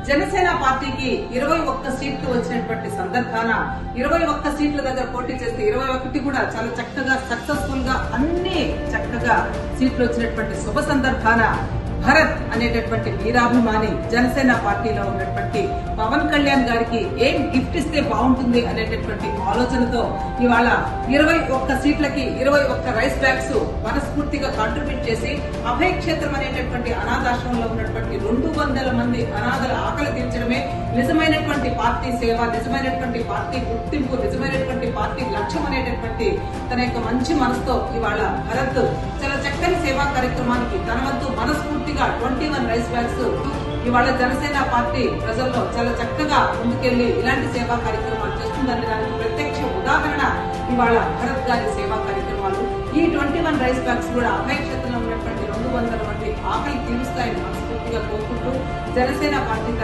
జనసేన పార్టీకి 21 సీట్లు వచ్చినటువంటి సందర్భాన 21 సీట్ల దగ్గర పోటీ చేస్తే 21 కూడా చాలా చక్కగా సక్సెస్ఫుల్ గా అన్ని చక్కగా సీట్లు వచ్చినటువంటి శుభ సందర్భాన భరత్ అనేటటువంటి వీరాభిమాని జనసేన పార్టీలో ఉన్నటువంటి పవన్ కళ్యాణ్ గారికి ఏం గిఫ్ట్ ఇస్తే బాగుంటుంది అనేటటువంటి ఆలోచనతో ఇవాళ 21 సీట్లకి 21 రైస్ బ్యాగ్స్ మనస్ఫూర్తిగా కాంట్రిబ్యూట్ చేసి అభయ క్షేత్రం అనేటటువంటి అనాథాశ్రమంలో ఉన్నటువంటి 200 మంది అనాథల ఆకలి తీర్చడమే నిజమైనటువంటి పార్టీ సేవ, నిజమైనటువంటి పార్టీ గుర్తింపు, నిజమైనటువంటి పార్టీ లక్ష్యం అనేటటువంటి తన యొక్క మంచి మనసుతో ఇవాళ భరత్ చాలా చక్కని సేవా కార్యక్రమానికి తన వంతు మనస్ఫూర్తిగా 21 రైస్ బ్యాగ్స్ ఇవాళ జనసేన పార్టీ ప్రజల్లో చాలా చక్కగా ముందుకెళ్లి ఇలాంటి సేవా కార్యక్రమాలు చేస్తుందని దానికి ప్రత్యక్ష ఉదాహరణ ఇవాళ భరత్ గారి సేవా కార్యక్రమాలు. ఈ 21 రైస్ బ్యాగ్స్ కూడా అభయ క్షేత్రంలో ఉన్నటువంటి 200 మంది ఆకలి తీరుస్తాయని మనస్ఫూర్తిగా కోరుకుంటూ జనసేన పార్టీ